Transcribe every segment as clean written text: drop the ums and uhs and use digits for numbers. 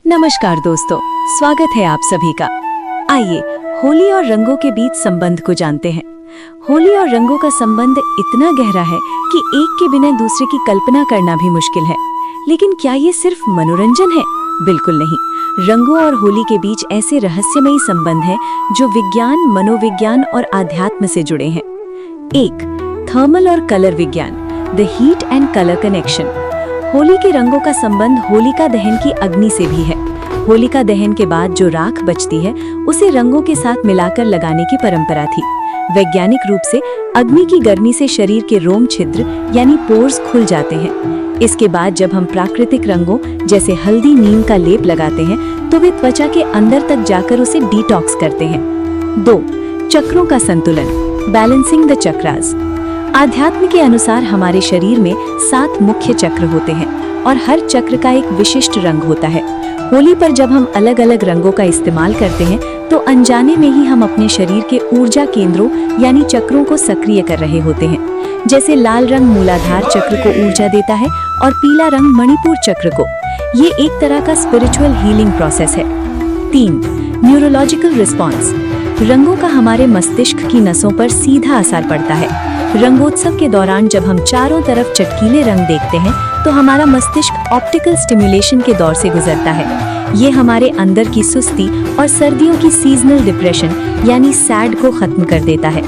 नमस्कार दोस्तों, स्वागत है आप सभी का। आइए होली और रंगों के बीच संबंध को जानते हैं। होली और रंगों का संबंध इतना गहरा है कि एक के बिना दूसरे की कल्पना करना भी मुश्किल है। लेकिन क्या ये सिर्फ मनोरंजन है? बिल्कुल नहीं। रंगों और होली के बीच ऐसे रहस्यमयी संबंध हैं जो विज्ञान, मनोविज्ञान और आध्यात्म से जुड़े हैं। 1. थर्मल और कलर विज्ञान, the heat and colour connection. Holi के रंगों का संबंध होलिका दहन की अग्नि से भी है। होलिका दहन के बाद जो राख बचती है उसे रंगों के साथ मिलाकर लगाने की परंपरा थी। वैज्ञानिक रूप से अग्नि की गर्मी से शरीर के रोम छिद्र यानी पोर्स खुल जाते हैं। इसके बाद जब हम प्राकृतिक रंगों जैसे हल्दी, नीम का लेप लगाते हैं तो वे त्वचा के अंदर तक जाकर उसे डिटॉक्स करते हैं। 2. चक्रों का संतुलन, बैलेंसिंग द चक्रास। आध्यात्म के अनुसार हमारे शरीर में 7 मुख्य चक्र होते हैं और हर चक्र का एक विशिष्ट रंग होता है। होली पर जब हम अलग अलग रंगों का इस्तेमाल करते हैं तो अनजाने में ही हम अपने शरीर के ऊर्जा केंद्रों यानी चक्रों को सक्रिय कर रहे होते हैं। जैसे लाल रंग मूलाधार चक्र को ऊर्जा देता है और पीला रंग मणिपुर चक्र को। ये एक तरह का स्पिरिचुअल हीलिंग प्रोसेस है। 3. Neurological response. रंगों का हमारे मस्तिष्क की नसों पर सीधा असर पड़ता है। रंगोत्सव के दौरान जब हम चारों तरफ चटकीले रंग देखते हैं तो हमारा मस्तिष्क ऑप्टिकल स्टिमुलेशन के दौर से गुजरता है। ये हमारे अंदर की सुस्ती और सर्दियों की सीजनल डिप्रेशन यानी सैड को खत्म कर देता है।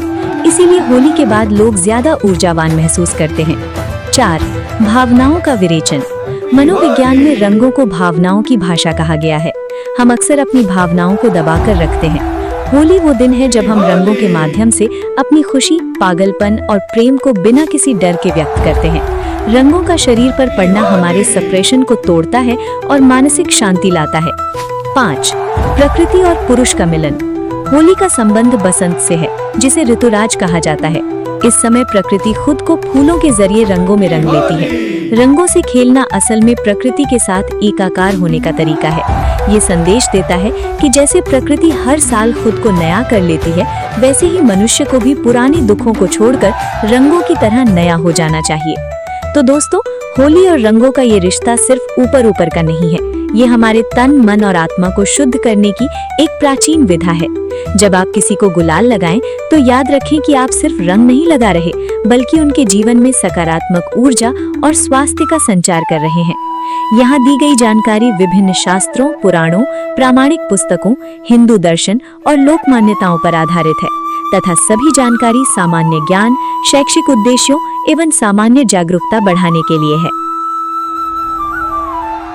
इसीलिए होली के बाद लोग ज्यादा ऊर्जावान महसूस करते हैं। 4. भावनाओं का विरेचन। मनोविज्ञान में रंगों को भावनाओं की भाषा कहा गया है। हम अक्सर अपनी भावनाओं को दबाकर रखते हैं। होली वो दिन है जब हम रंगों के माध्यम से अपनी खुशी, पागलपन और प्रेम को बिना किसी डर के व्यक्त करते हैं। रंगों का शरीर पर पड़ना हमारे सप्रेशन को तोड़ता है और मानसिक शांति लाता है। 5. प्रकृति और पुरुष का मिलन। होली का संबंध बसंत से है, जिसे ऋतुराज कहा जाता है। इस समय प्रकृति खुद को फूलों के जरिए रंगों में रंग लेती है। रंगों से खेलना असल में प्रकृति के साथ एकाकार होने का तरीका है। ये संदेश देता है कि जैसे प्रकृति हर साल खुद को नया कर लेती है, वैसे ही मनुष्य को भी पुराने दुखों को छोड़कर रंगों की तरह नया हो जाना चाहिए। तो दोस्तों, होली और रंगों का ये रिश्ता सिर्फ ऊपर ऊपर का नहीं है। ये हमारे तन, मन और आत्मा को शुद्ध करने की एक प्राचीन विधा है। जब आप किसी को गुलाल लगाएं तो याद रखें कि आप सिर्फ रंग नहीं लगा रहे, बल्कि उनके जीवन में सकारात्मक ऊर्जा और स्वास्थ्य का संचार कर रहे हैं। यहाँ दी गई जानकारी विभिन्न शास्त्रों, पुराणों, प्रामाणिक पुस्तकों, हिंदू दर्शन और लोक मान्यताओं पर आधारित है तथा सभी जानकारी सामान्य ज्ञान, शैक्षिक उद्देश्यों एवं सामान्य जागरूकता बढ़ाने के लिए है।